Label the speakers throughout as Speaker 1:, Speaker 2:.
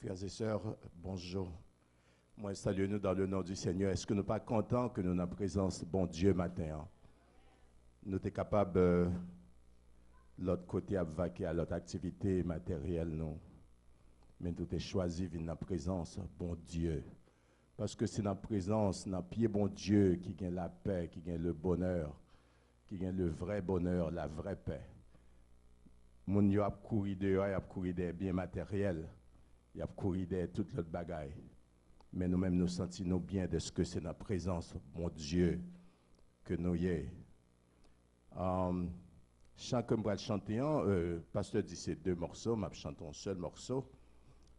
Speaker 1: Frères et sœurs, bonjour. Moi, saluez-nous dans le nom du Seigneur. Est-ce que nous pas contents que nous, dans la présence, bon Dieu, matin, hein? Nous sommes capables, l'autre côté, à vaquer à l'autre activité matérielle, non. Mais nous avons choisi de venir dans la présence, bon Dieu. Parce que c'est dans la présence, dans le pied, bon Dieu, qui gagne la paix, qui gagne le bonheur, qui gagne le vrai bonheur, la vraie paix. Mon yo a couru dehors, il a couru des biens matériels, il a couru des toutes les bagailles. Mais nous-mêmes, nous sentons bien de ce que c'est dans la présence, mon Dieu, que nous y est. Chant que je vais chanter, le pasteur dit c'est deux morceaux, je chante un seul morceau.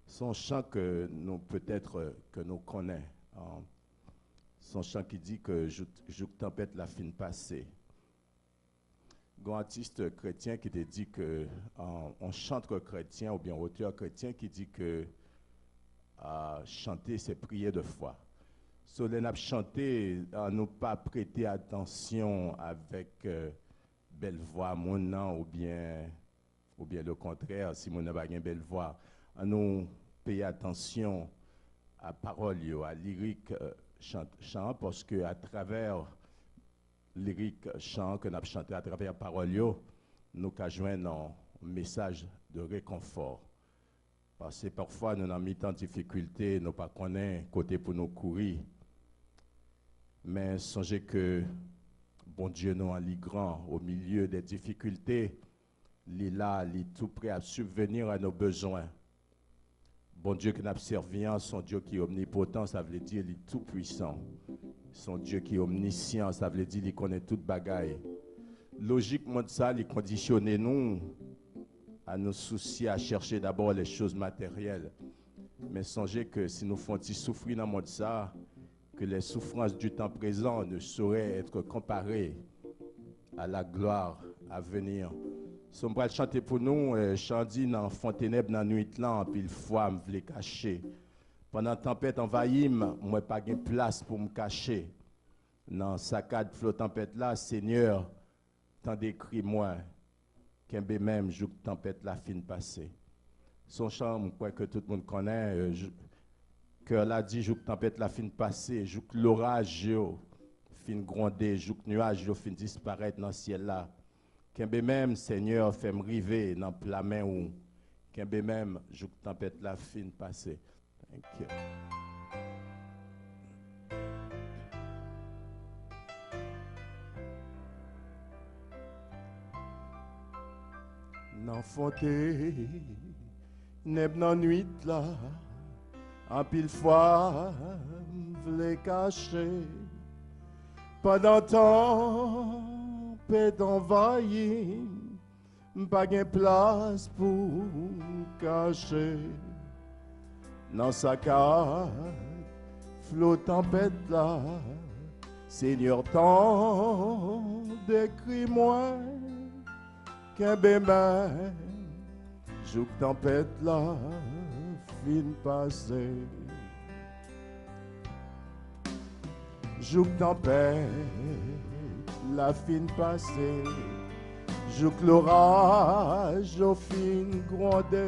Speaker 1: Son chant que nous peut-être que nous connaissons. Son chant qui dit que je tempête la fin passée. Il y a un artiste chrétien qui te dit que un chanteur chrétien ou bien un auteur chrétien qui dit que chanter c'est prier de foi. Si on a chanté, nous pas prêter attention avec belle voix mon nom ou bien le contraire si mon n'a pas une belle voix. Nous payer attention à parole, à lyrique chant parce que à travers lyrique chant que nous avons chanté à travers parole, nous avons joindre un message de réconfort. Parce que parfois nous avons mis tant de difficultés, nous ne connaissons pas côté pour nous courir. Mais songez que bon Dieu nous en grand au milieu des difficultés, il est là, il est tout prêt à subvenir à nos besoins. Bon Dieu que nous servons, son Dieu qui est omnipotent, ça veut dire qu'il est tout puissant. Son Dieu qui est omniscient, ça veut dire qu'il connaît toute bagaille. Logiquement, ça, il conditionne nous à nous soucier, à chercher d'abord les choses matérielles. Mais songez que si nous faisons souffrir dans le monde, ça, que les souffrances du temps présent ne sauraient être comparées à la gloire à venir. Si on va chanter pour nous, Chandi dans Fonteneb dans la nuit là, puis le foie me voulait cacher. Pendant la tempête envahit, moi pas de place pour me cacher. Dans saccade flot tempête là, Seigneur, tant d'écrit moi, qu'un même jour tempête la fin passée. Son chant, je crois que tout le monde connaît, cœur l'a dit, jour tempête la fin passée, jour l'orage fin gronder, jour nuage fin disparaître dans le ciel là. Qu'un même Seigneur fait me river dans la main ou qu'un même jour tempête la fin passée. Thank you. Nan fonte, neb nan nuit là, en pile fois, v'le cacher. Pendant temps, paix d'envahir, pas de place pour cacher. Dans sa carte, flot tempête là, Seigneur tant décris-moi qu'un bémin, joue tempête là, fin passée. Joue tempête, la fin passée. Joue l'orage, au fin grondé.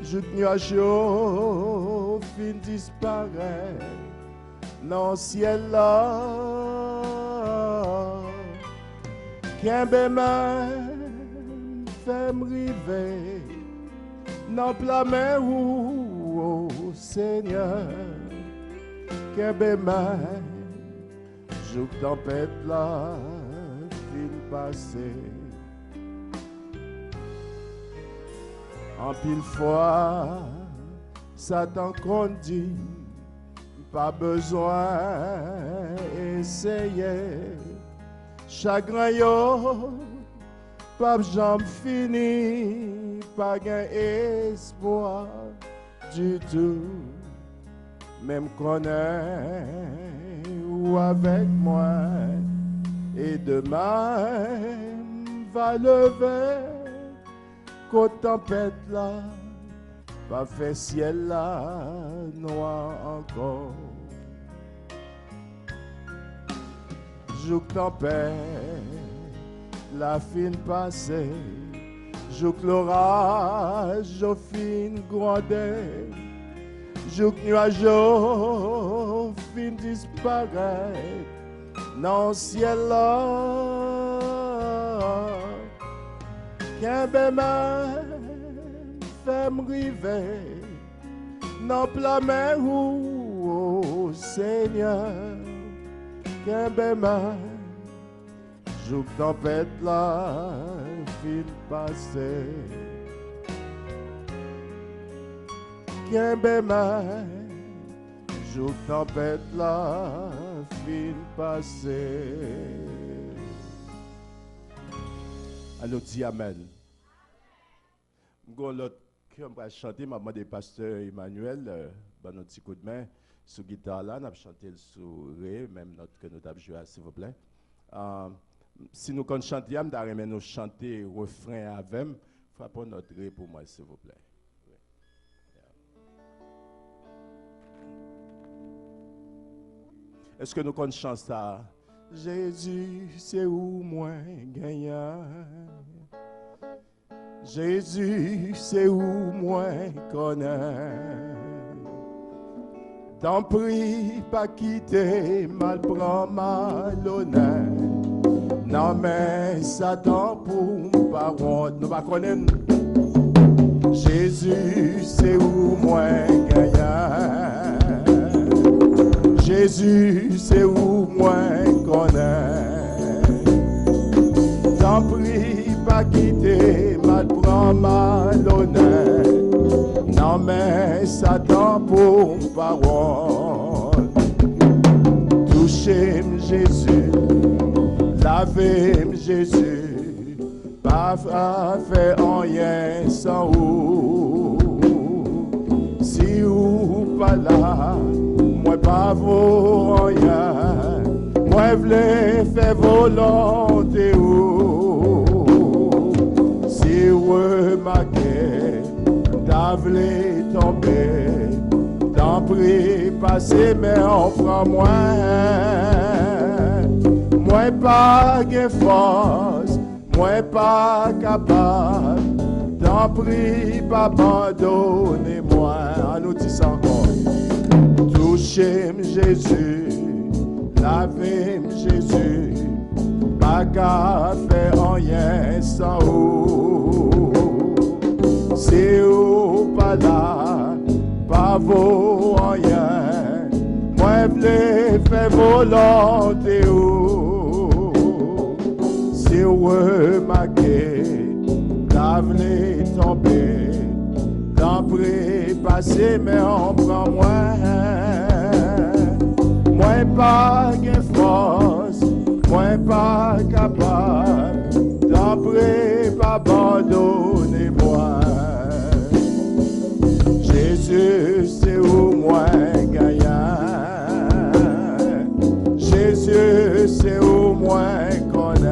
Speaker 1: Joue nuage, au fin disparaît. Dans le ciel là, qu'un bémin fait m'river. Dans la main où, oh Seigneur, qu'un bémin, joue tempête là, fin passée. En pile fois, Satan conduit, pas besoin essayer. Chagrin yo, pas jambe fini, pas gain espoir du tout. Même connaît ou avec moi, et demain va lever, côte tempête là, pas fait ciel là, noir encore. Joue tempête, la fin passée, Jouk l'orage au fin grandeur, jouk nuage au fin disparaître, dans le ciel là, qu'un bémel fait m'river, dans la mer où, Seigneur, qu'un bémel, jouk tempête là, fin passé. Qu'un bémel, jouk tempête là, fin passé. Alors dis Amen. Je vais chanter, je vais demander pasteur Emmanuel, un petit coup de main sur la guitare là, on a chanté sur Ré, même note que nous avons joué, s'il vous plaît. Si nous chantions, nous chanter refrain avec, frappons notre Ré pour moi, s'il vous plaît. Est-ce que nous chantons ça? Jésus, c'est où moi gagnant. Jésus, c'est où moi connais. T'en prie, pas quitter, mal prend malhonnête. Non mais Satan pour pas honte, nous pas connaître. Jésus, c'est où moi gagnant. Jésus, c'est où moi connais. T'en prie, pas quitter, mal prend malhonnête. Non mais Satan pour parole. Touchez-moi Jésus, lavez-moi Jésus, pas fait rien sans vous. Si vous pas là, moi pas vaut rien, moi v'lais faire volonté ou. Si vous remarquez, t'as v'lais tomber, t'en prie, passez, mais on prend moi pas de force, moi pas capable, t'en prie, pas abandonnez-moi, en nous dit encore. Touchez-moi Jésus, lavez-moi Jésus, pas qu'à faire rien sans vous. Si vous pas là, pas vaut rien, moi v'lais faire volonté ou. Si vous remarquez, la v'lais tomber, t'en prie, passez, mais on prend moi pas de force, moi pas capable, t'en prie, pas abandonnez-moi. Jésus, c'est où moi gagnant. Jésus, c'est où moi connais.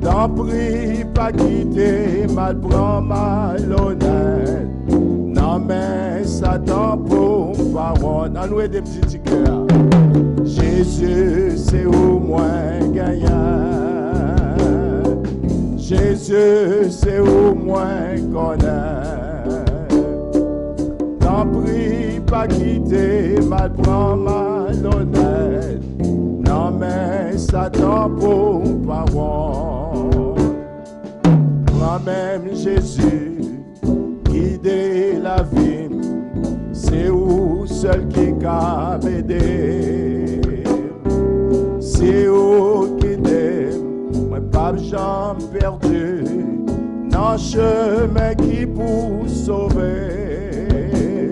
Speaker 1: T'en prie, pas quitter, mal prend malhonnête. Non mais Satan pour parole. En nous des petits cœurs. Jésus, c'est où moi gagnant. Jésus, c'est où moi connais. T'en prie, pas quitter, mal prend malhonnête. Non mais Satan pour parole. Moi-même Jésus, guider la vie, c'est où seul qui a m'aider. C'est où qui t'aime, moi pas jambe perdue, dans chemin qui pour sauver.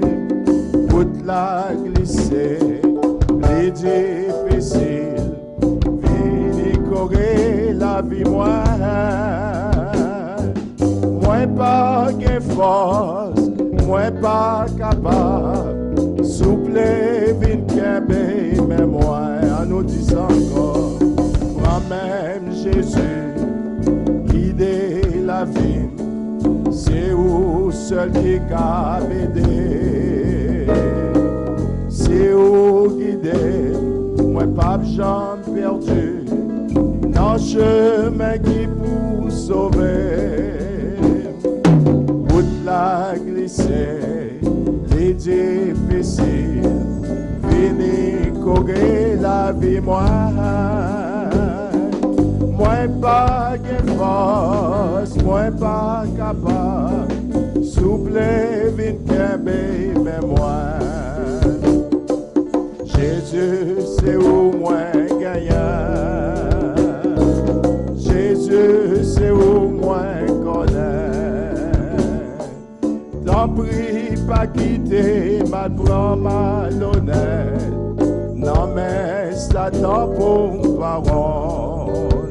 Speaker 1: Toute la glisser, les difficiles, vini correr la vie moi. Moi pas de force, moi pas capable, souple vin kembe, mais moi en nous disant encore, moi-même Jésus, guider la vie, c'est où seul qui a m'aider. C'est où guider, moi pas jambe perdue, dans chemin qui pour sauver. Route la glisser, les difficiles, fini courir la vie moi. Moi pas de force, moi pas capable, souple vin kembe mémoire. Jésus c'est où moi gagnant, Jésus c'est où moi connaît. T'en prie pas quitter, mal prend malhonnête, non mais Satan pour parole.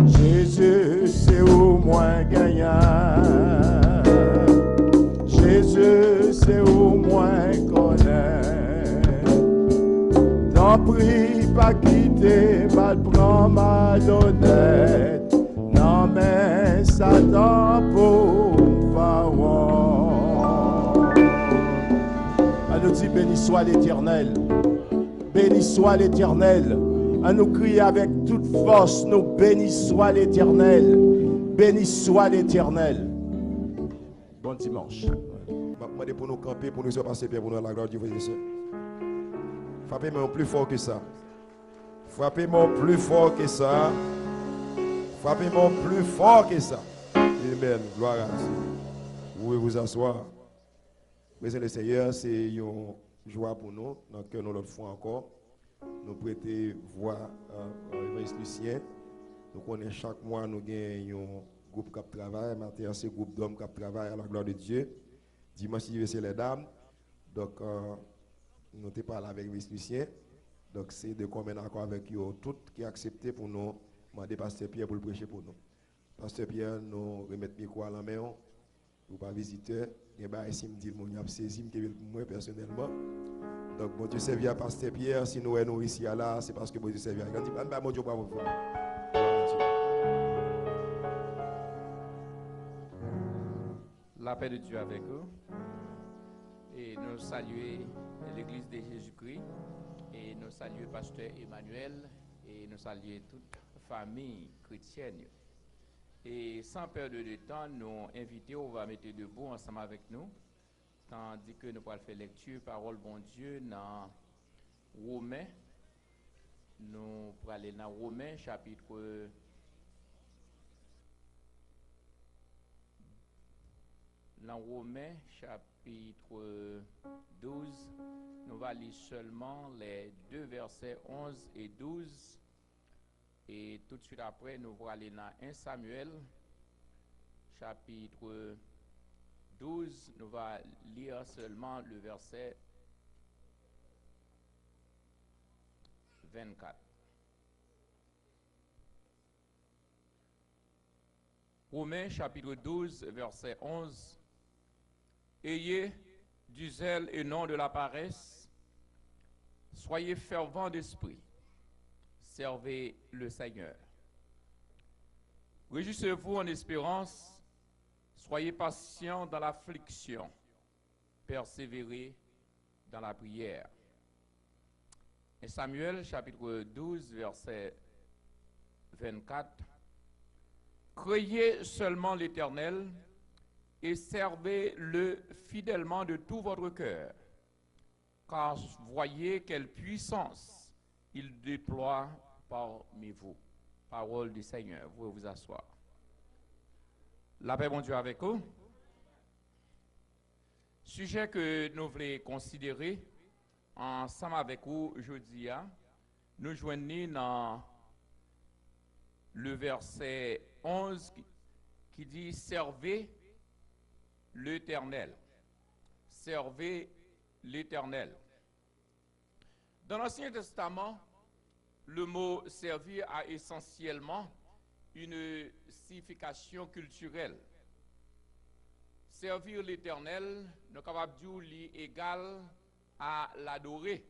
Speaker 1: Jésus c'est où moi gagnant, Jésus c'est où moi connaît. T'en prie pas quitter, mal prend malhonnête, non mais Satan pour parole. À nous dit béni soit l'Éternel, béni soit l'Éternel. À nous crier avec toute force, nous béni soit l'Éternel, béni soit l'Éternel. Bon dimanche.
Speaker 2: Je pour nous camper, pour nous se passer bien, pour nous la gloire du Dieu. Frappez-moi plus fort que ça. Frappez-moi plus fort que ça. Frappez-moi plus fort que ça. Amen. Gloire à Dieu. Vous pouvez vous asseoir. Merci le Seigneur, c'est une joie pour nous. Donc, nous l'autre fois encore. Nous prêter voix à l'évangile Lucien. Nous connaissons chaque mois, nous avons un groupe qui travaille. Maintenant, c'est un groupe d'hommes qui travaillent à la gloire de Dieu. Dimanche, c'est les dames. Donc, nous avons parlé avec l'évangile Lucien. Donc, c'est de commun accord avec eux toutes qui ont accepté pour nous demander Pasteur Pierre pour le prêcher pour nous. Pasteur Pierre, nous remettons le micro à la main. Ou pas visiteur. Et bien, si me dit, je vais saisir moi personnellement. Donc, bon Dieu servi à Pasteur Pierre. Si nous sommes ici, là, c'est parce que bon Dieu servi à lui. Bon Dieu, bravo.
Speaker 3: La paix de Dieu avec eux. Et nous saluons l'Église de Jésus-Christ. Et nous saluons Pasteur Emmanuel. Et nous saluons toute famille chrétienne. Et sans perdre de temps, nous invitons, on va mettre debout ensemble avec nous. Tandis que nous allons faire lecture, parole bon Dieu, dans Romains. Nous allons aller dans Romains, chapitre dans Romains, chapitre 12. Nous allons lire seulement les deux versets 11 et 12. Et tout de suite après, nous allons aller dans 1 Samuel, chapitre 12, nous allons lire seulement le verset 24. Romains chapitre 12, verset 11. Ayez du zèle et non de la paresse, soyez fervents d'esprit, servez le Seigneur. Réjouissez-vous en espérance, soyez patients dans l'affliction, persévérez dans la prière. Et Samuel, chapitre 12, verset 24. Craignez seulement l'Éternel et servez-le fidèlement de tout votre cœur, car voyez quelle puissance il déploie parmi vous. Parole du Seigneur. Vous pouvez vous asseoir. La paix, bon Dieu, avec vous. Sujet que nous voulons considérer ensemble avec vous aujourd'hui, nous joignons dans le verset 11 qui dit « Servez l'Éternel ». Servez l'Éternel. Dans l'Ancien Testament, le mot « servir » a essentiellement une signification culturelle. Servir l'Éternel, nous sommes capables de dire égal à l'adorer.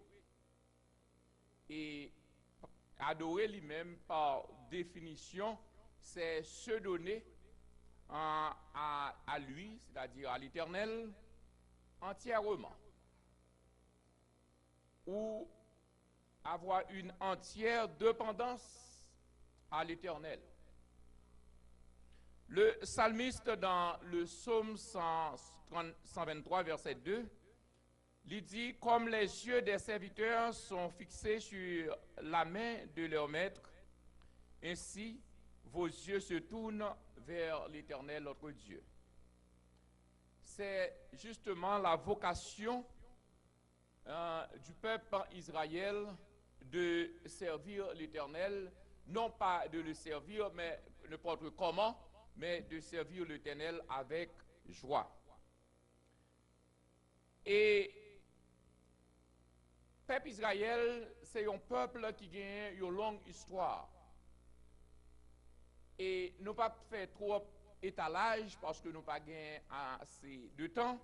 Speaker 3: Et adorer lui-même, par définition, c'est se donner à lui, c'est-à-dire à l'Éternel, entièrement. Ou avoir une entière dépendance à l'Éternel. Le psalmiste dans le psaume 123, verset 2, il dit, comme les yeux des serviteurs sont fixés sur la main de leur maître, ainsi vos yeux se tournent vers l'Éternel, notre Dieu. C'est justement la vocation du peuple Israël de servir l'Éternel, non pas de le servir, mais n'importe comment, mais de servir l'Éternel avec joie. Et le peuple Israël, c'est un peuple qui a une longue histoire. Et nous pas fait trop étalage parce que nous pas gagné assez de temps,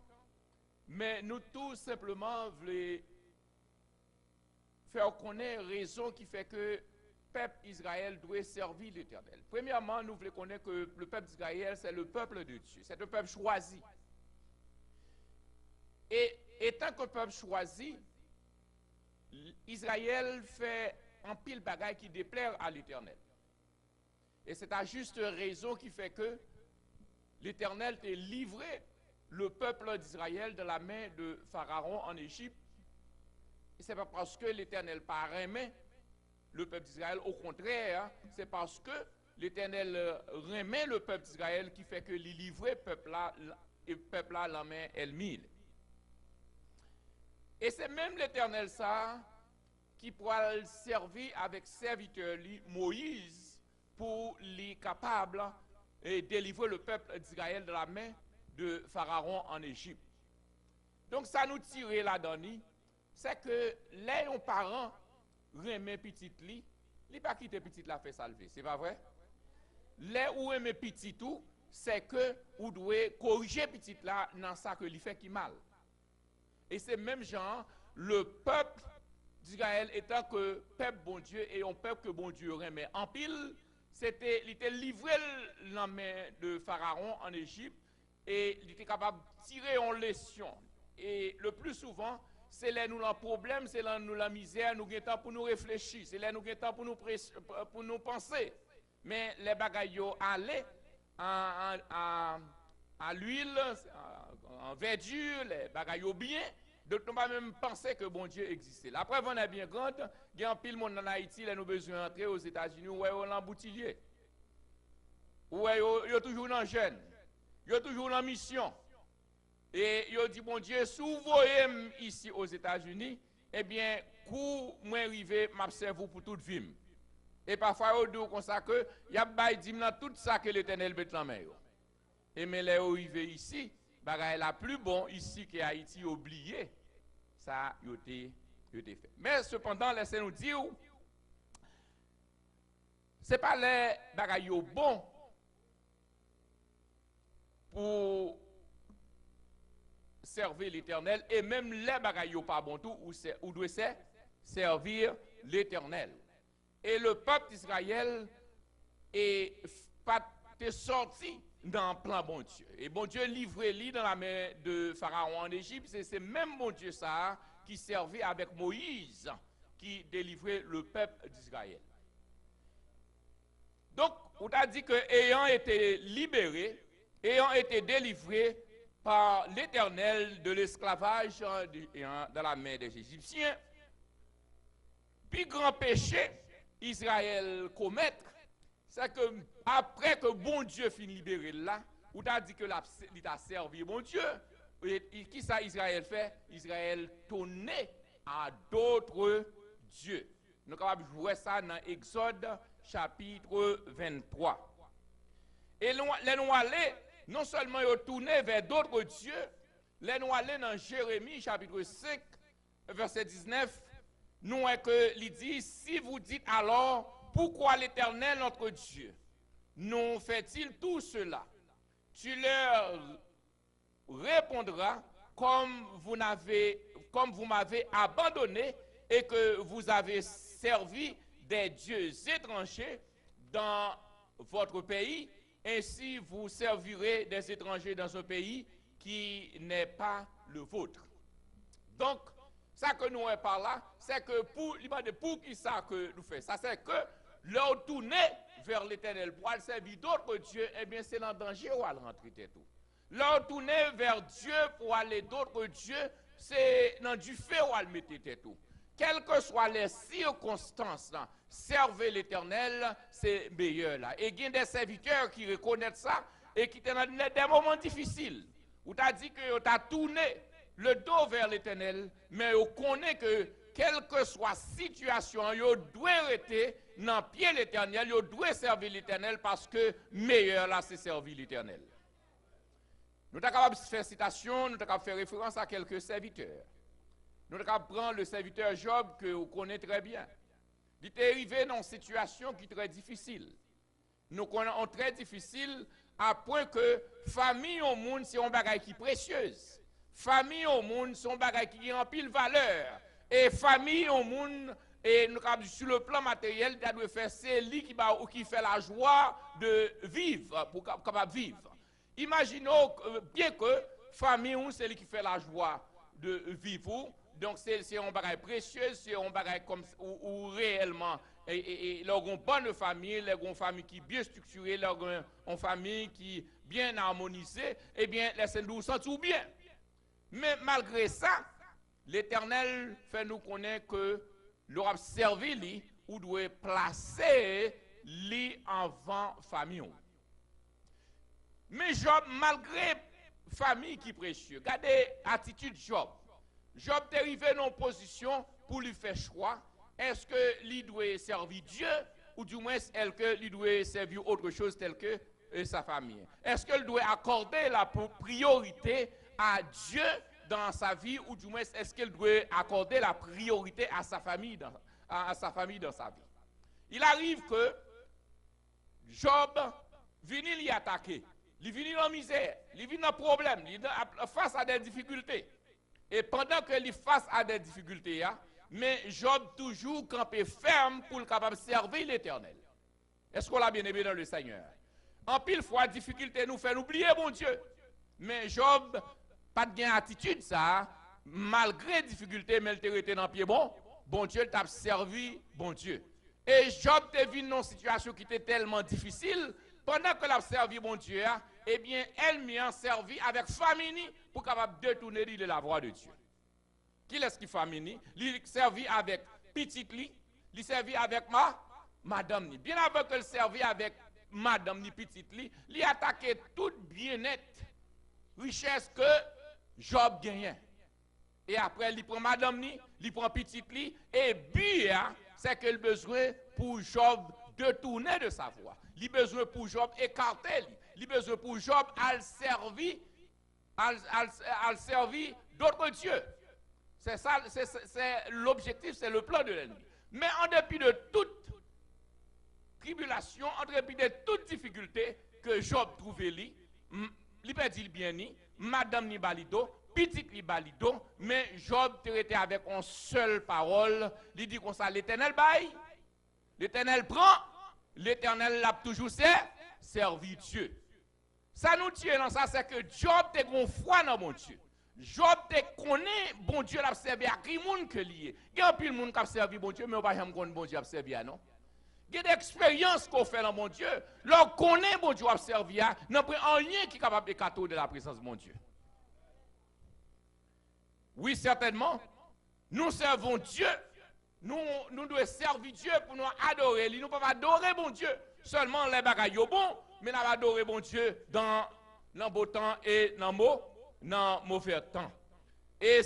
Speaker 3: mais nous tout simplement voulons faire connaître raison qui fait que le peuple Israël doit servir l'Éternel. Premièrement, nous voulons connaître que le peuple d'Israël, c'est le peuple de Dieu, c'est un peuple choisi. Et étant qu'un peuple choisi, Israël fait un pile bagaille qui déplaire à l'Éternel. Et c'est à juste raison qui fait que l'Éternel t'a livré le peuple d'Israël de la main de Pharaon en Égypte. Et ce n'est pas parce que l'Éternel pas aimé le peuple d'Israël, au contraire, c'est parce que l'Éternel remet le peuple d'Israël qui fait que il livrait le peuple là la main elle-même. Et c'est même l'Éternel ça qui pourra le servir avec serviteur Moïse pour les capable et délivrer le peuple d'Israël de la main de Pharaon en Égypte. Donc ça nous tire là-dedans, c'est que les parents remet petit li, il pas quitter petit la fait salver, c'est pas vrai? Les ou remet petit tout, c'est que ou doit corriger petit là dans ça que il fait qui mal. Et c'est même genre le peuple d'Israël étant que peuple bon Dieu et un peuple que bon Dieu remet en pile, il était livré dans la main de Pharaon en Égypte et il était capable de tirer en leçon. Et le plus souvent, c'est là nous le problème, c'est là nous la misère, nous avons temps pour nous réfléchir, c'est là nous avons temps pour nous penser. Mais les bagailles allaient à l'huile, en verdure, les bagailles bien, donc nous ne pas même penser que bon Dieu existait. La preuve on est bien grande, il y a un pile monde en Haïti, là nous besoin d'entrer aux États-Unis, où est l'emboutillier, où est toujours dans jeune, il est toujours en mission. Et il dit, bon Dieu, si vous voyez ici aux États-Unis, eh bien, coup, moi, arrivé, m'observe pour toute vie. Et parfois, il dit comme ça que, il y a dans tout ça que l'Éternel met en main. Et mais les arrivé ici, bagaille la plus bon ici que Haïti oublié, ça, il était fait. Mais cependant, laissez-nous dire, ce n'est pas les bagailles bon pour servir l'Éternel, et même les bagailles pas bon tout, ou doit servir l'Éternel. Et le peuple d'Israël est pas sorti dans le plan bon Dieu. Et bon Dieu livré lui dans la main de Pharaon en Égypte, c'est même bon Dieu ça qui servait avec Moïse, qui délivrait le peuple d'Israël. Donc, on a dit que ayant été libéré, ayant été délivré par l'Éternel de l'esclavage dans la main des Égyptiens, puis grand péché Israël commettre, c'est que après que bon Dieu finit libéré là, ou t'as dit que il a servi bon Dieu, et qui ça Israël fait? Israël tournait à d'autres dieux. Nous sommes capables de jouer ça dans Exode chapitre 23. Et les nous aller, non seulement ils tourné vers d'autres dieux, les nous aller dans Jérémie chapitre 5, verset 19, nous est que il dit, si vous dites alors, pourquoi l'Éternel notre Dieu nous fait-il tout cela? Tu leur répondras comme vous m'avez abandonné et que vous avez servi des dieux étrangers dans votre pays, ainsi vous servirez des étrangers dans un pays qui n'est pas le vôtre. Donc, ça que nous avons par là, c'est que pour qui ça que nous faisons? Ça c'est que leur tourner vers l'éternel pour aller servir d'autres dieux, eh bien c'est dans le danger où aller rentrer tout. Leur tourner vers Dieu pour aller d'autres dieux, c'est dans du feu où aller mettre tout. Quelles que soient les circonstances, là, servez l'éternel, c'est meilleur là. Et il y a des serviteurs qui reconnaissent ça et qui sont dans des moments difficiles. Où tu as dit que tu as tourné le dos vers l'éternel, mais on connaît que quelle que soit la situation, on doit rester dans le pied de l'éternel, on doit servir l'éternel parce que meilleur là, c'est servir l'éternel. Nous sommes capables de faire citation, nous sommes capables de faire référence à quelques serviteurs. Nous sommes capables de prendre le serviteur Job que vous connaissez très bien. Il est arrivé dans une situation qui est très difficile. Nous connaissons très difficile à point que famille au monde, c'est un bagage qui est précieuse. Famille au monde, c'est un bagage qui a en pile valeur. Et famille au monde, et nous, sur le plan matériel, tu dois faire c'est lui qui fait la joie de vivre, pour capable vivre. Imaginons bien que famille, c'est lui qui fait la joie de vivre. Donc c'est un bagage précieux, c'est un bagage comme où réellement et leur une bonne famille, leur une famille qui est bien structurée, leur une famille qui est bien harmonisée, eh bien laissez-nous sentir bien. Mais malgré ça, l'Éternel fait nous connaître que l'aura servi lui ou doit placer lui avant famille. Mais Job, malgré famille qui est précieux, regardez l'attitude de Job. Job est arrivé dans une position pour lui faire choix. Est-ce que lui doit servir Dieu ou du moins est-ce que lui doit servir autre chose tel que sa famille? Est-ce qu'il doit accorder la priorité à Dieu dans sa vie ou du moins est-ce qu'il doit accorder la priorité à sa famille dans sa vie? Il arrive que Job vient l'y attaquer, il vient en misère, il vient en problème, il face à des difficultés. Et pendant que il face à des difficultés, mais Job toujours campé ferme pour le capable de servir l'Éternel. Est-ce qu'on l'a bien aimé dans le Seigneur? En pile fois, difficulté nous fait oublier mon Dieu. Mais Job, pas de gain attitude ça, malgré difficulté, mais il était dans le pied bon Dieu t'a servi, bon Dieu. Et Job te vu dans une situation qui était tellement difficile, pendant que l'a servi bon Dieu, eh bien, elle m'y a servi avec famille pour capable détourner de la voie de Dieu. Qui est-ce qui famille? Il servi avec petit li, il servi avec madame ni. Bien avant que le servi avec madame ni petit li, il attaquait toute bien-être, richesse que Job gagnait. Et après, il prend madame ni, il prend petit li, et bien, c'est que le besoin pour Job de tourner de sa voie. Il besoin pour Job écarter, il besoin pour Job à servir d'autres dieux. C'est ça, c'est l'objectif, c'est le plan de l'ennemi. Mais en dépit de toute tribulation, en dépit de toute difficulté que Job trouvait lui, il perdit le bien ni, madame ni balido, petit ni balido, mais Job était avec une seule parole, il dit comme ça, l'Éternel baille, l'Éternel prend, l'Éternel l'a toujours servi Dieu. Ça nous tient dans ça, c'est que Job te gon foi dans mon Dieu. Job te connaît bon Dieu l'a servi à qui monde que lié. Il y a un pile monde qui a servi bon Dieu mais on pas jamais connaît bon Dieu a servi non. Il y a des expériences qu'on fait dans mon Dieu, leur connaît bon Dieu a servi à n'a pas rien qui est capable de cadeau de la présence de mon Dieu. Oui, certainement. Nous servons Dieu. Nous devons servir Dieu pour nous adorer. Nous ne pouvons pas adorer bon Dieu seulement les bagailles bon, mais nous devons adorer bon Dieu dans le beau temps et dans le mauvais temps. Et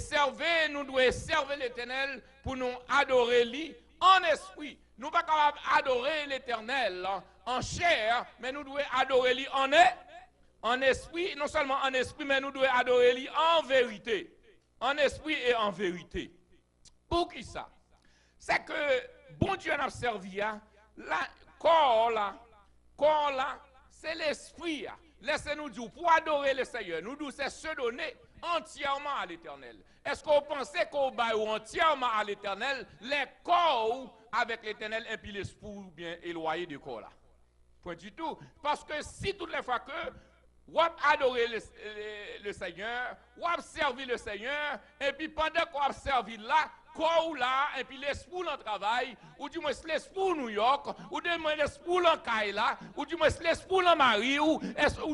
Speaker 3: nous devons servir l'Éternel pour nous adorer lui en esprit. Nous ne pouvons pas adorer l'Éternel en chair, mais nous devons adorer lui en esprit, non seulement en esprit, mais nous devons adorer lui en vérité. En esprit et en vérité. Pour qui ça? C'est que bon Dieu n'a servi là, corps là, c'est l'esprit. Laissez-nous dire, pour adorer le Seigneur, nous devons se donner entièrement à l'Éternel. Est-ce qu'on pensait qu'on va entièrement à l'Éternel, les corps avec l'Éternel et puis l'esprit bien éloigné du corps là? Point du tout. Parce que si toutes les fois que ou adorer le Seigneur, ou servir le Seigneur, et puis pendant qu'on servi là, corps là, et puis l'esprit dans le travail, ou du moins l'esprit New York, ou du moins l'esprit dans Kaila, ou du moins l'esprit dans Marie, ou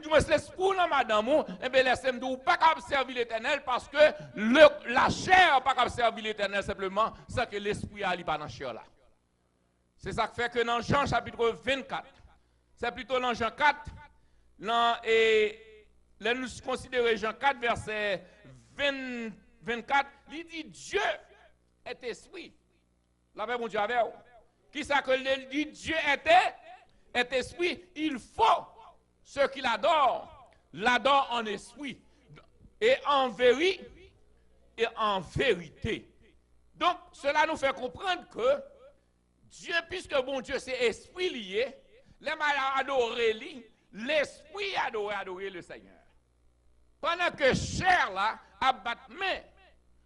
Speaker 3: du moins l'esprit dans Madame, et bien laissez-moi dire, pas capable servir l'Éternel parce que la chair pas capable servir l'Éternel simplement, c'est que l'esprit a pas dans la chair là. C'est ça qui fait que dans Jean chapitre 24, c'est plutôt dans Jean 4, et là nous considérons Jean 4, verset 24, il dit Dieu est esprit. La paix, mon Dieu, avec vous. Qui ça que il dit Dieu est esprit, il faut ceux qui l'adorent en esprit et en vérité et en vérité. Donc, cela nous fait comprendre que Dieu, puisque bon Dieu c'est esprit lié, les malades adorer lui, l'esprit adorer le Seigneur. Pendant que chair là, abat main,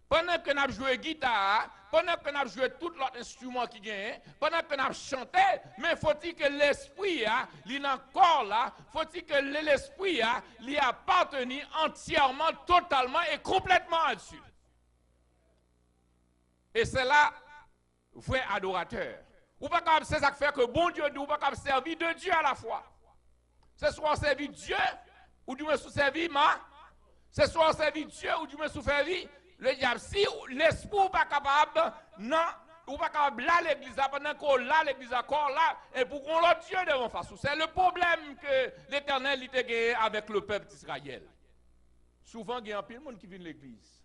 Speaker 3: pendant que nous avons joué guitare, pendant que nous avons joué tout l'autre instrument qui gagne, pendant que nous avons chanté, mais faut-il que l'esprit, il est encore là, faut-il que l'esprit, il appartenu entièrement, totalement et complètement à Dieu. Et c'est là, vrai adorateur. Ou pas comme c'est ça qui fait que bon Dieu dit, ou pas comme servir de Dieu à la fois. C'est soit servir Dieu, ou du moins servir c'est soit servir Dieu, ou du moins servir le diable. Si l'esprit n'est pas capable, non, ou pas capable là l'église, pendant qu'on là l'église encore là, et pour qu'on l'autre Dieu devant face. C'est le problème que l'Éternel a gagné avec le peuple d'Israël. Souvent, il y a un peu de monde qui vient de l'église.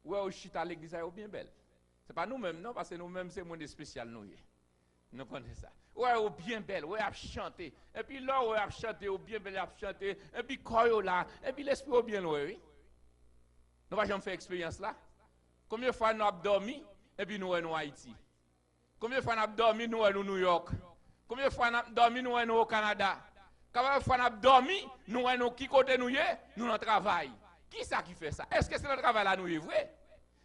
Speaker 3: Ouais, au chita l'église est bien belle. Ce n'est pas nous-mêmes, non, parce que nous-mêmes, c'est monde spécial, nous. Nous connaissons ça. Ouais, au bien belle, ouais, à chanter. Et puis là, ouais, à chanter, au bien belle, à chanter. Et puis, quand là, et puis l'esprit au bien loin, oui. Nous n'avons jamais fait expérience là. Combien de fois nous avons dormi, et puis nous sommes en Haïti? Combien de fois nous avons dormi, nous sommes au New York? Combien de fois nous avons dormi, nous sommes au Canada? Combien de fois nous avons dormi, nous sommes qui côté nous sommes dans le travail? Qui ça qui fait ça? Est-ce que c'est le travail là nous est vrai?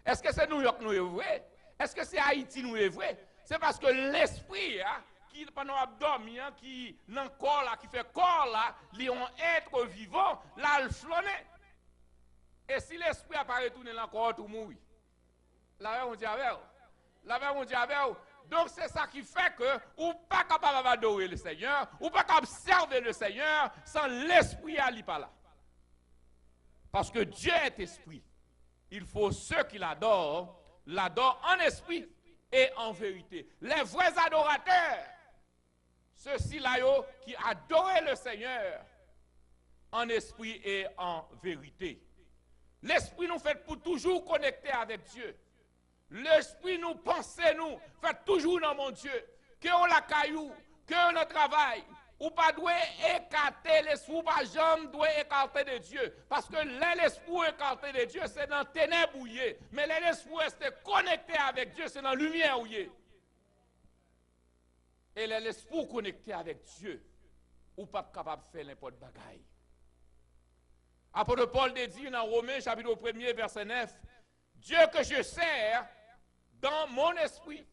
Speaker 3: Est-ce que c'est New York nous est vrai? Est-ce que c'est Haïti nous est vrai? C'est parce que l'esprit, qui pendant abdomen, qui dans le corps là, qui fait corps là, li ont être vivant, là le flonne. Et si l'esprit apparaît tourner dans le corps, tout mourir. La veille on dit avec. La veille on dit avec. Donc c'est ça qui fait que ou pas capable d'adorer le Seigneur, ou pas capable de servir le Seigneur sans l'esprit à pas là. Parce que Dieu est esprit. Il faut ceux qui l'adorent en esprit et en vérité. Les vrais adorateurs, ceux-ci-là qui adorent le Seigneur en esprit et en vérité. L'esprit nous fait pour toujours connecter avec Dieu. L'esprit nous pense, nous fait toujours dans mon Dieu. Que on la caillou, que on le travail. Ou pas doit écarter l'esprit, ou pas jamais doit écarter de Dieu. Parce que l'esprit écarté de Dieu, c'est dans les ténèbres. Mais l'esprit reste connecté avec Dieu, c'est dans la lumière. Et l'esprit connecté avec Dieu, ou pas capable de faire n'importe quoi. Apôtre Paul dit dans Romains chapitre 1er verset 9, Dieu que je sers dans mon esprit,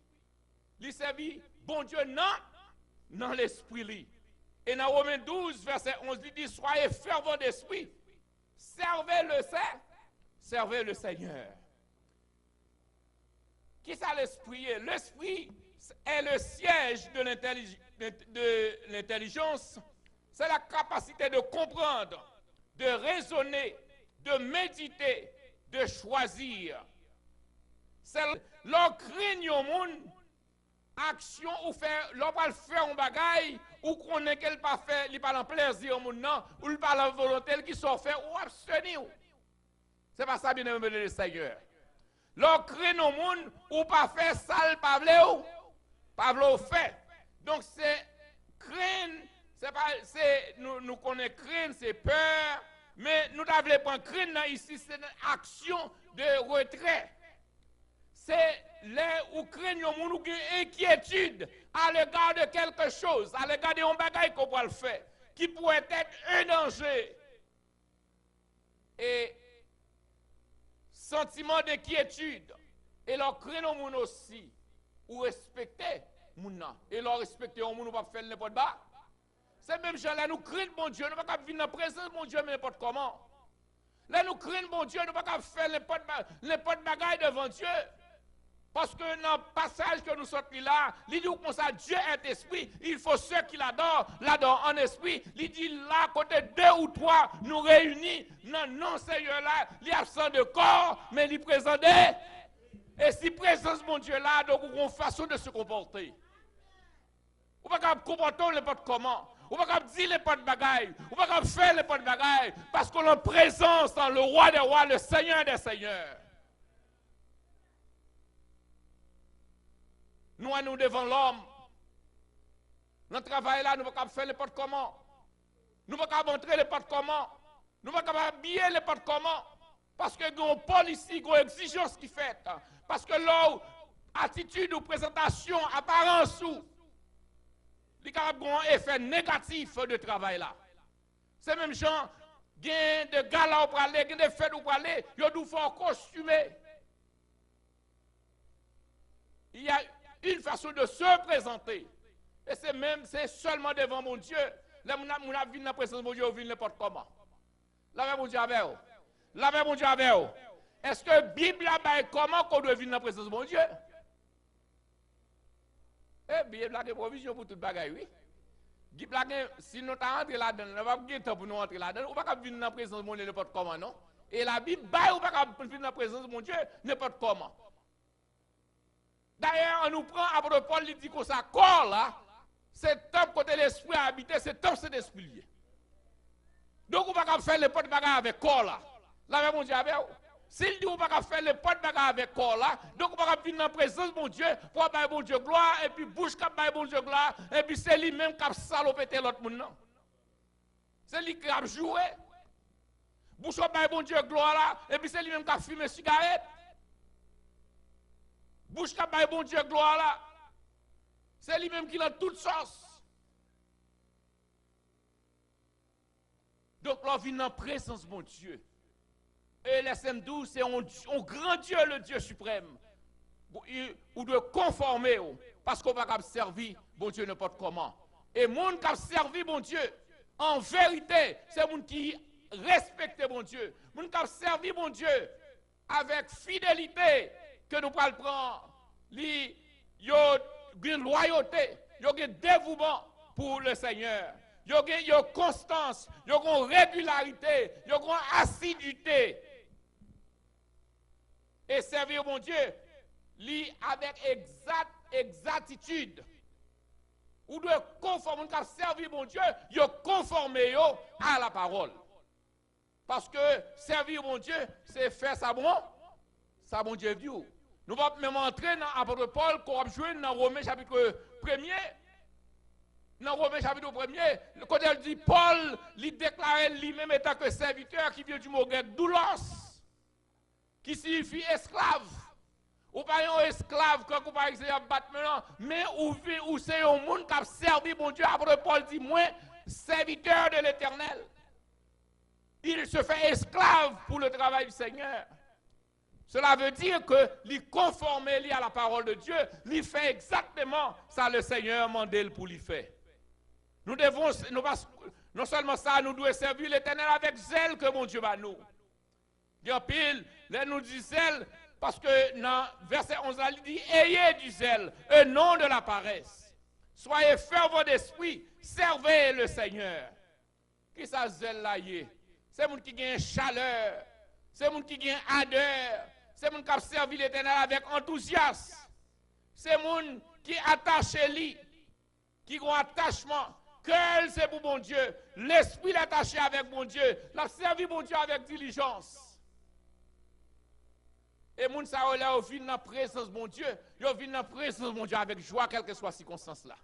Speaker 3: il servit bon Dieu dans l'esprit. Et dans Romains 12, verset 11, il dit, soyez fervents d'esprit, servez le Seigneur. Qui ça l'esprit est? L'esprit est le siège de l'intelligence. C'est la capacité de comprendre, de raisonner, de méditer, de choisir. C'est l'ocraigne au monde. Action ou faire, l'on va faire un bagaille, ou qu'on est qu'elle pas fait, il pas en plaisir au monde, non, ou il pas en volonté, qui sont fait, ou abstenir. C'est pas ça, bien aimé le Seigneur. L'on crée au monde, ou pas faire ça, pas fait. Donc c'est crainte, c'est pas, c'est, nous connaissons crainte, c'est peur, mais nous devons prendre crainte ici, c'est une action de retrait. C'est les ou craignent ou inquiétude à l'égard de quelque chose, à l'égard d'un bagage qu'on peut le faire, qui pourrait être un danger. Et sentiment d'inquiétude, et leur craignent moun aussi, ou respecter moun. Et leur respecter moun ou pas faire n'importe quoi. C'est même gens là nous craignons bon Dieu, nous ne pouvons pas venir dans la présence de mon Dieu n'importe comment. Là nous craignons bon Dieu, nous ne pouvons pas faire n'importe bagaille devant Dieu. Parce que dans le passage que nous sortons là, il dit comme ça, Dieu est esprit, il faut ceux qui l'adorent en esprit. Il dit là, côté 2 ou 3, nous réunis, non Seigneur là, il est absent de corps, mais il est présent. Et si présence mon Dieu là, donc on a une façon de se comporter. On ne peut pas comporter n'importe comment. On ne peut pas dire n'importe bagaille. On ne peut pas faire n'importe bagaille. Parce qu'on est en présence dans le roi des rois, le Seigneur des seigneurs. Nous devant l'homme. Notre travail là, nous ne pouvons pas faire n'importe comment. Nous ne pouvons pas montrer n'importe comment. Nous ne pouvons pas habiller n'importe comment. Parce que nous avons une police, une exigence qui fait. Parce que leur attitude ou présentation, apparence ou, il y a un effet négatif de travail là. Ces mêmes gens, il y a des galas pour aller, il y a des fêtes pour aller, ils doivent faire costumer. Il y a une façon de se présenter. Et c'est seulement devant mon Dieu. Là, mon a vu dans la présence de mon Dieu, on vit n'importe comment. Là, même mon Dieu avec vous. Là, même mon Dieu avec vous. Est-ce que la Bible a comment qu'on doit vivre dans la présence de mon Dieu? Eh, la Bible a des provisions pour toute bagaille, oui. Bible a, si nous t'avons entré là-dedans, nous n'avons pas de temps pour nous entrer là-dedans, on ne peut pas vivre dans la présence de mon Dieu n'importe comment, non? Et la Bible, on ne peut pas vivre dans la présence de mon Dieu n'importe comment. D'ailleurs, on nous prend, après Paul, il dit que ça corps là, c'est temps côté l'esprit a habité, c'est temps cet esprit. Donc, on ne peut pas faire les potes bagarre avec corps là. Là, même mon Dieu avec vous. S'il dit on ne peut pas faire les potes bagarre avec corps là, donc on ne peut pas venir dans la présence de mon Dieu pour avoir bon Dieu gloire, et puis bouche qui a bon Dieu gloire, et puis c'est lui-même qui a salopé l'autre monde. C'est lui qui a joué. Bouche qui a bon Dieu gloire là, et puis c'est lui-même qui a fumé cigarette. Bouche qui a bon Dieu gloire là, c'est lui-même qui a toute sauce. Donc là, on vient dans la présence de mon Dieu. Et l'SM12, c'est un grand Dieu, le Dieu suprême. Ou de conformer, parce qu'on va servir bon Dieu n'importe comment. Et monde qui a servi bon Dieu, en vérité, c'est monde qui respecte bon Dieu. Monde qui a servi bon Dieu avec fidélité, que nous pouvons prendre. Il y a une loyauté, il y a un dévouement pour le Seigneur. Il y a une constance, il y a une régularité, il y a une assiduité. Et servir mon Dieu, avec exactitude. Ou de conformer, quand servir mon Dieu, il conformer à la parole. Parce que servir mon Dieu, c'est faire ça bon Dieu vieux. Nous allons même entrer dans l'apôtre Paul, qu'on va jouer dans Romains chapitre 1er. Dans Romains chapitre 1er, le côté dit Paul, il déclare lui-même étant que serviteur qui vient du mot grec doulos, qui signifie esclave. Ou pas un esclave, quand vous parlez de battement, mais ou c'est un monde qui a servi mon Dieu. Après Paul dit, moi, serviteur de l'Éternel. Il se fait esclave pour le travail du Seigneur. Cela veut dire que lui conformer à la parole de Dieu, lui fait exactement ça le Seigneur mandé pour lui faire. Nous devons, non seulement ça, nous devons servir l'Éternel avec zèle que mon Dieu va nous. Il y a pile, là nous dit zèle, parce que dans verset 11, il dit, ayez du zèle, et non de la paresse. Soyez fervents d'esprit, servez le Seigneur. Qui ça zèle là y est? C'est monde qui gagne chaleur, c'est monde qui gagne ardeur, c'est monde qui a servi l'Éternel avec enthousiasme. C'est monde qui attache lui, qui a un attachement. Cœur c'est pour mon Dieu, l'esprit l'attaché avec mon Dieu, l'a servi mon Dieu avec diligence. Et moun sa ou là, vient dans la présence de mon Dieu, ils viennent dans la présence de mon Dieu avec joie, quelle que soit la circonstance là.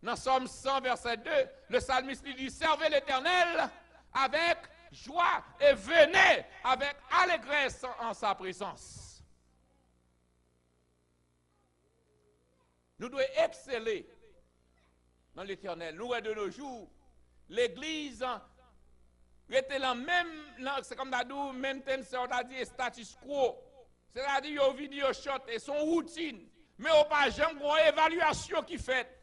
Speaker 3: Dans Somme 100, verset 2, le psalmiste dit, servez l'Éternel avec joie et venez avec allégresse en sa présence. Nous devons exceller dans l'Éternel. Nous, de nos jours, l'Église était la même, c'est comme d'adou, maintain, c'est-à-dire status quo. C'est-à-dire, yo vidéo shot et son routine. Mais au pas jamais une évaluation qui fait.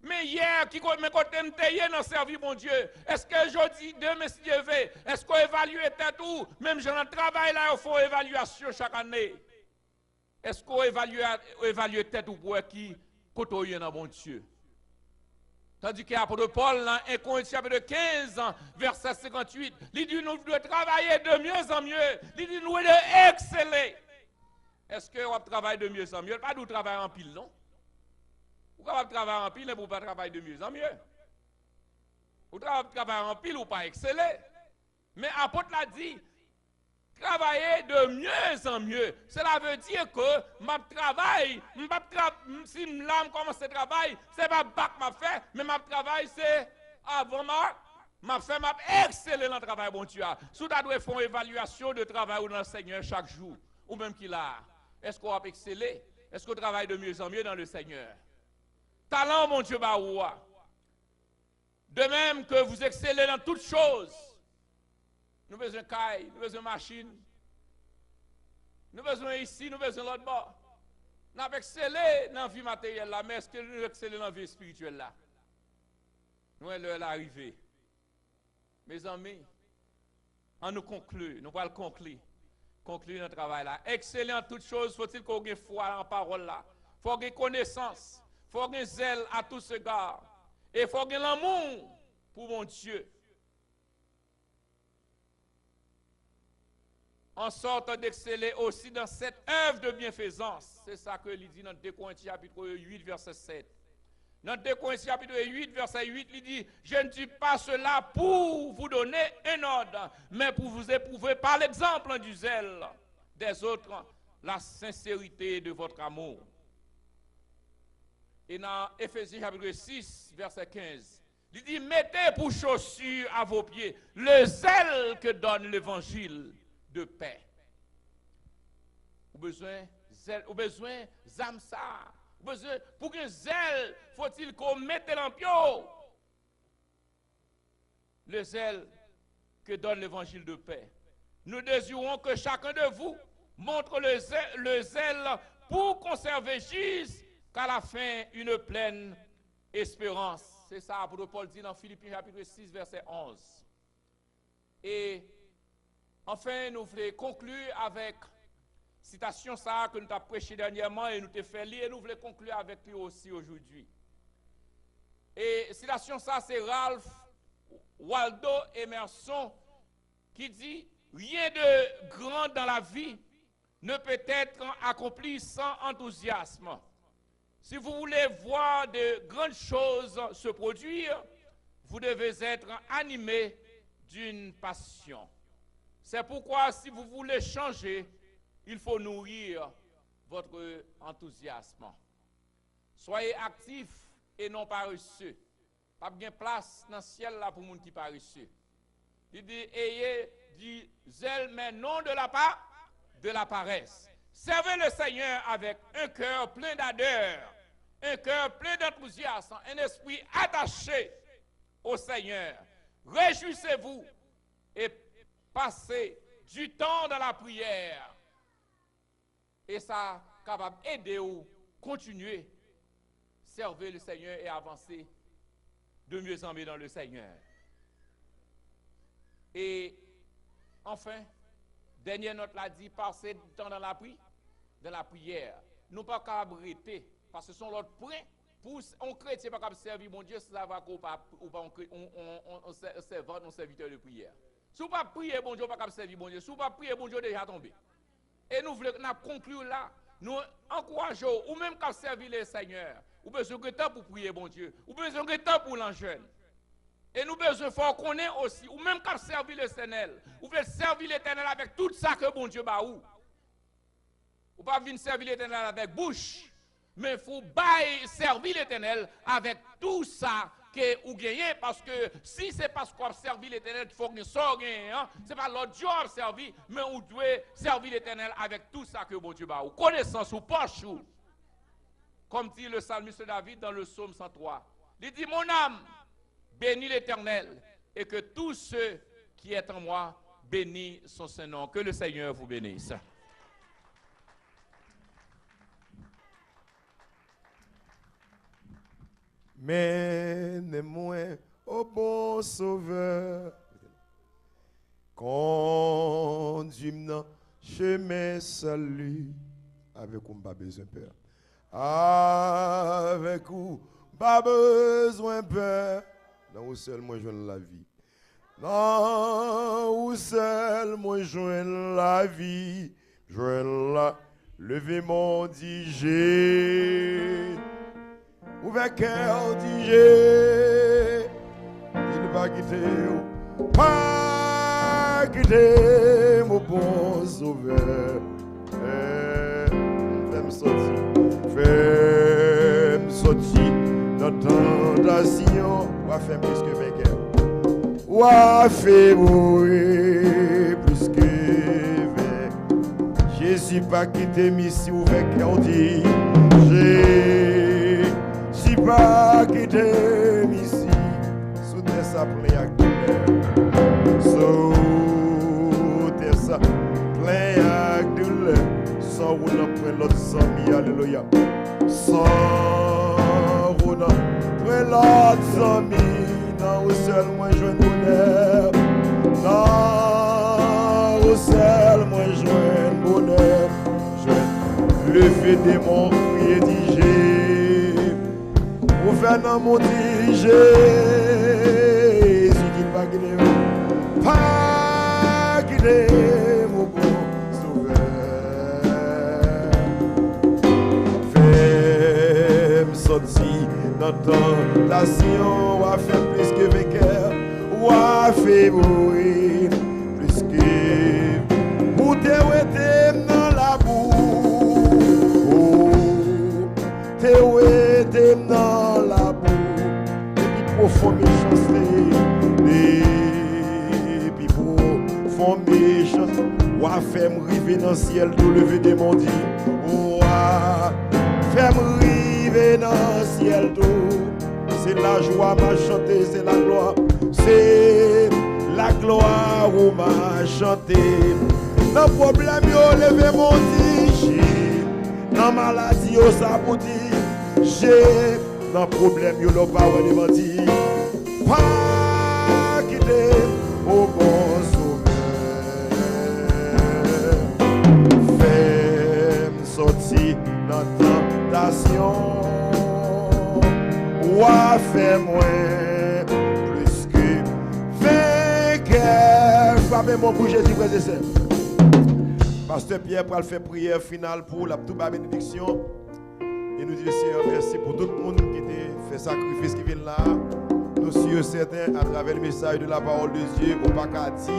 Speaker 3: Mais hier, qui me côté dans le service, mon Dieu, est-ce que aujourd'hui, demain, si Dieu veut, est-ce qu'on évalue tête ou, même dans le travail là, il faut évaluation chaque année. Est-ce qu'on évalue tête ou pour qui côtoyer dans mon Dieu? Tandis que l'apôtre Paul, dans 1 Corinthiens chapitre 15, verset 58, il dit nous devons travailler de mieux en mieux. Il dit nous devons exceller. Est-ce que vous travaillez de mieux en mieux? Pas de travailler en pile, non? Vous pouvez travailler en pile, mais vous ne pouvez pas travailler de mieux en mieux. Vous travaillez en pile ou pas exceller. Mais l'apôtre l'a dit, travailler de mieux en mieux. Cela veut dire que ma travail, si je commence à travailler, ce n'est pas bac m'a fait, mais ma travail c'est avant m'a fait m'a exceller dans le travail bon Dieu. Si tu dois faire une évaluation de travail dans le Seigneur chaque jour, ou même qu'il a, est-ce qu'on va exceller? Est-ce qu'on travaille de mieux en mieux dans le Seigneur? Talent mon Dieu baoua. De même que vous excellez dans toutes choses. Nous avons besoin de caille, nous avons besoin de machine. Nous avons besoin ici, nous avons besoin de l'autre bord. Nous avons excellé dans la vie matérielle là, mais est-ce que nous excellons dans la vie spirituelle là? Nous allons l'arrivée. Mes amis, on nous conclut, nous allons conclure notre travail là. Exceller en toutes choses, faut-il qu'on ait foi en parole là. Il faut qu'on ait connaissance, il faut qu'on ait zèle à tous égards. Et il faut qu'on ait l'amour pour mon Dieu. En sorte d'exceller aussi dans cette œuvre de bienfaisance. C'est ça que il dit dans 2 Corinthiens chapitre 8, verset 7. Dans 2 Corinthiens chapitre 8, verset 8, il dit, je ne dis pas cela pour vous donner un ordre, mais pour vous éprouver par l'exemple du zèle des autres, la sincérité de votre amour. Et dans Éphésiens chapitre 6, verset 15, il dit, mettez pour chaussure à vos pieds le zèle que donne l'évangile de paix. Ou besoin zèle, ou besoin zamsa, ou besoin pour que zèle, faut-il qu'on mette l'empio. Le zèle que donne l'évangile de paix. Nous désirons que chacun de vous montre le zèle pour conserver jusqu'à la fin une pleine espérance. C'est ça, l'apôtre Paul dit dans Philippiens chapitre 6, verset 11. Et enfin, nous voulons conclure avec citation ça que nous avons prêché dernièrement et nous avons fait lire et nous voulons conclure avec lui aussi aujourd'hui. Et citation ça, c'est Ralph Waldo Emerson qui dit « Rien de grand dans la vie ne peut être accompli sans enthousiasme. Si vous voulez voir de grandes choses se produire, vous devez être animé d'une passion. C'est pourquoi si vous voulez changer, il faut nourrir votre enthousiasme. Soyez actifs et non paresseux. Pas bien place dans le ciel là pour les gens qui sont paresseux. Il dit, ayez du zèle, mais non de la paresse. Servez le Seigneur avec un cœur plein d'ardeur, un cœur plein d'enthousiasme, un esprit attaché au Seigneur. Réjouissez-vous et passez du temps dans la prière. Et ça capable d'aider ou continuer servir le Seigneur et avancer de mieux en mieux dans le Seigneur. Et enfin, dernière note l'a dit, passer du temps dans la prière. Nous pas qu'à arrêter, parce que ce sont l'autre point. Pour un chrétien pas capable de servir mon Dieu, ça va qu'on pas on serviteur de prière. Si vous pas prier bon Dieu, pas capable de servir bon Dieu. Si vous pas prier bon Dieu, déjà tombé. Et nous voulons conclure là, nous encourageons ou même qu'à servir le Seigneur. Ou besoin de temps pour prier bon Dieu, ou besoin de temps pour l'enjeune. Et nous besoin fort qu'on ait aussi, ou même qu'à servir le Seigneur, ou veut servir l'Éternel avec tout ça que bon Dieu ba ou. Ou pas venir servir l'Éternel avec bouche, mais il faut servir l'Éternel avec tout ça que vous gagnez, parce que si c'est parce qu'on servi l'Éternel qu'il faut que nous sortions, hein, c'est pas l'autre Dieu à servir, mais on doit servir l'Éternel avec tout ça que bon Dieu ba ou. Connaissance ou poche ou. Comme dit le psalmiste David dans le psaume 103. Il dit, mon âme, bénis l'Éternel, et que tout ce qui est en moi bénisse son Saint-Nom. Que le Seigneur vous bénisse.
Speaker 2: Mène-moi au bon sauveur. Conduis-moi chemin salut. Avec vous, pas besoin de peur. Avec vous, pas besoin de peur. Non, où seul moi joindre la vie. Non, où seul moi joindre la vie. Joindre la lever mon digé. Ouvert cœur digé. Il va quitter. Pas quitter mon bon sauveur. Fais-moi sortir dans tentation. Ou à faire plus que vainqueur. Ou à faire mourir plus que vainqueur. Jésus pas quitté mission ouvert cœur dit. Jésus pas quitté mission. Soutenez sa plein avec douleur. Soutenez sa plein avec douleur. Sans vous n'en prenez l'autre sans mi, alléluia. Sans vous n'en prenez l'autre sans mi. Non, au seul moi je bonheur. Non, au seul moi je bonheur. Je lever des morts, prier digé. Pour faire dans mon digé. Jésus dit pas qu'il est pas qu'il est mon bon sauveur. Fais-moi sortir dans tentation, ou à faire plus que vainqueur, ou à faire mourir plus que pour te ouéter dans la boue. Te ouéter dans la boue, et puis profond méchanceté, et puis profond méchanceté, ou à faire m'river dans le ciel, tout lever des mondis, ou à faire m'river dans le ciel, tout. C'est la joie m'a chanté, c'est la gloire. C'est la gloire où m'a chanté. Dans le problème, yo levé mon dit. Dans maladie, yo sabouti. J'ai dans le problème, yo le pas de menti. Pas quitter au bon sauveur. Fais-moi sortir dans la tentation. Ou à faire moins plus que vainqueur. Frappez-moi pour Jésus, frères et sœurs. Pasteur Pierre pour faire prière finale pour la toute bénédiction. Et nous disons Seigneur, merci pour tout le monde qui a fait sacrifice qui vient là. Nous sommes certains à travers le message de la parole de Dieu, au Pacati,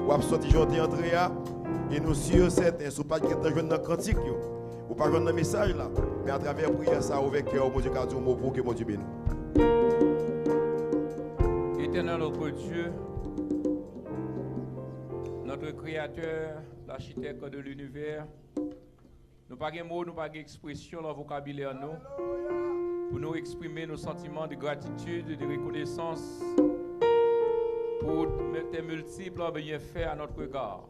Speaker 2: ou à sortir gentil Andrea. Et nous sommes certains, si vous pas jouer dans le cantique, ou pas jouer dans le message là, mais à travers la prière, ça ouvre cœur, mon Dieu, car Dieu mot pour que mon Dieu bénisse.
Speaker 3: Éternel notre Dieu, notre Créateur, l'architecte de l'univers, nous n'avons pas de mots, nous n'avons pas d'expression dans le vocabulaire nous, pour nous exprimer nos sentiments de gratitude et de reconnaissance pour tes multiples bienfaits à notre regard.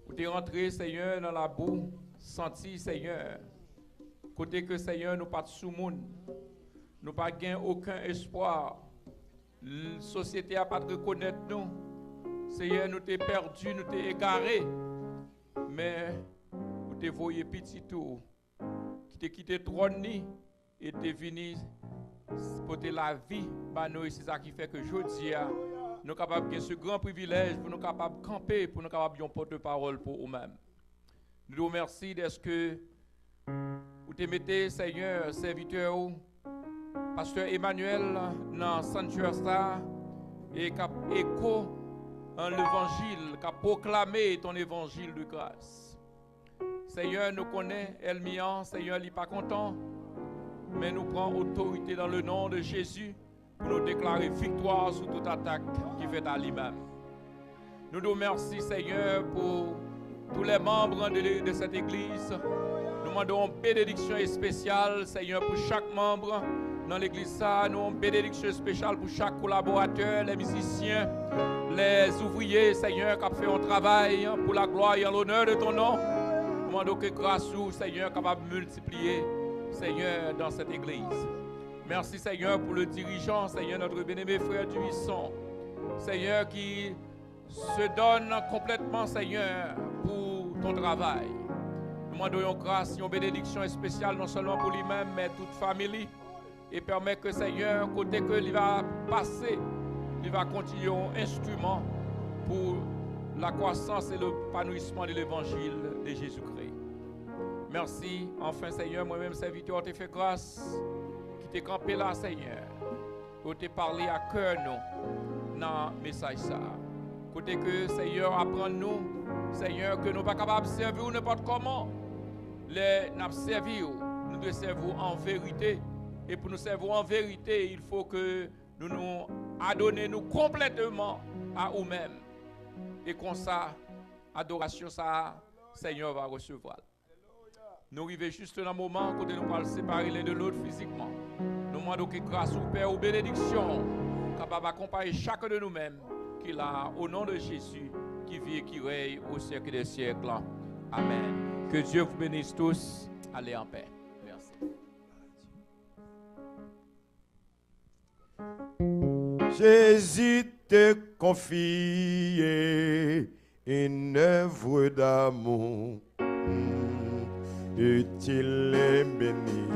Speaker 3: Pour te rentrer, Seigneur, dans la boue, senti, Seigneur, côté que, Seigneur, nous pas de sous-monde, nous pas gain aucun espoir. La société n'a pas de reconnaître nous. Seigneur, nous t'es perdu, nous t'es égaré. Mais nous t'es voyé petit tout, qui t'es quitté trône et t'es venu pour te la vie. Nous, c'est ça qui fait que aujourd'hui, nous sommes capables de ce grand privilège pour nous capables de camper, pour nous capables de porte-parole pour nous-mêmes. Nous nous remercions de ce que vous te mettez, Seigneur, serviteur, Pasteur Emmanuel, dans Sanctuaire Star, et qui a écho en l'évangile, qui a proclamé ton évangile de grâce. Seigneur, nous connaissons Elmian, Seigneur, il n'est pas content, mais nous prenons autorité dans le nom de Jésus pour nous déclarer victoire sur toute attaque qui fait à lui-même. Nous nous remercions, Seigneur, pour tous les membres de cette église. Nous demandons une bénédiction spéciale, Seigneur, pour chaque membre dans l'église. Nous avons une bénédiction spéciale pour chaque collaborateur, les musiciens, les ouvriers, Seigneur, qui ont fait un travail pour la gloire et l'honneur de ton nom. Nous demandons que grâce à vous, Seigneur, capable de multiplier, Seigneur, dans cette église. Merci Seigneur pour le dirigeant, Seigneur notre bien-aimé frère Duisson. Seigneur qui se donne complètement Seigneur pour ton travail. Nous demandons grâce et une bénédiction spéciale non seulement pour lui-même mais toute famille. Et permet que Seigneur, côté que il va passer, il va continuer un instrument pour la croissance et l'épanouissement de l'évangile de Jésus-Christ. Merci, enfin Seigneur, moi-même serviteur, te fait grâce, qui t'es campé là Seigneur, pour te parler à cœur nous, dans le message ça. Côté que Seigneur apprend nous, Seigneur, que nous ne sommes pas capables de servir n'importe comment. Nous servir, nous devons servir en vérité. Et pour nous servir en vérité, il faut que nous nous adonnons complètement à nous-mêmes. Et comme ça, adoration, ça, Seigneur va recevoir. Nous arrivons juste dans un moment où nous allons séparer l'un de l'autre physiquement. Nous demandons que grâce au Père, aux bénédictions, capable d'accompagner chacun de nous-mêmes, qu'il a au nom de Jésus, qui vit et qui règne au siècle des siècles. Amen. Que Dieu vous bénisse tous. Allez en paix. Merci.
Speaker 2: Jésus te confie une œuvre d'amour utile et béni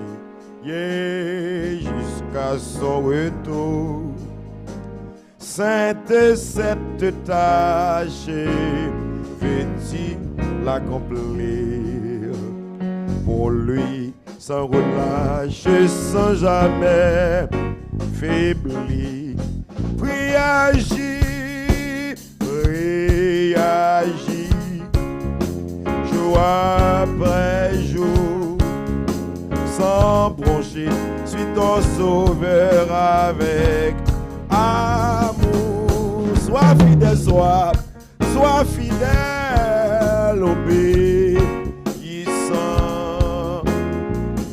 Speaker 2: jusqu'à son retour. Sainte cette tâche, veux-tu l'accomplir pour lui sans relâche, sans jamais faiblir. Prie, agis, jour après jour, sans broncher, suis ton sauveur avec amour. Sois fidèle, sois fidèle, obéissant,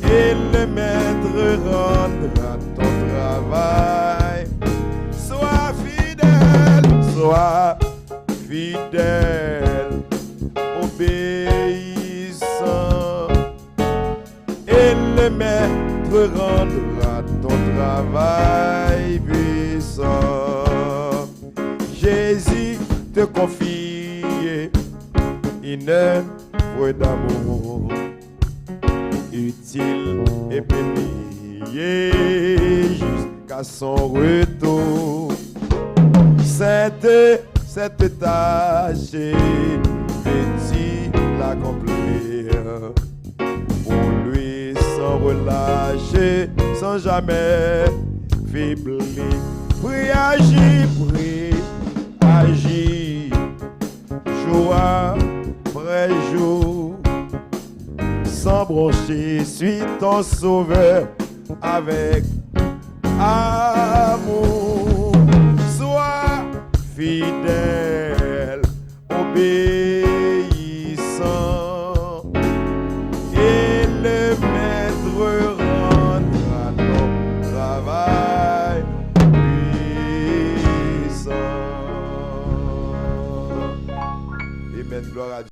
Speaker 2: et le maître rendra ton travail. Sois fidèle, obéissant, et le maître rendra ton travail puissant. Jésus te confie une œuvre d'amour utile et bénie jusqu'à son retour. Cette tâche, veux-tu l'accomplir pour lui sans relâcher, sans jamais faiblir. Prie, agis, jour après jour, sans broncher, suis ton sauveur avec amour. Sois fidèle, obéissant, et le maître rendra ton travail puissant. Amen, gloire à Dieu.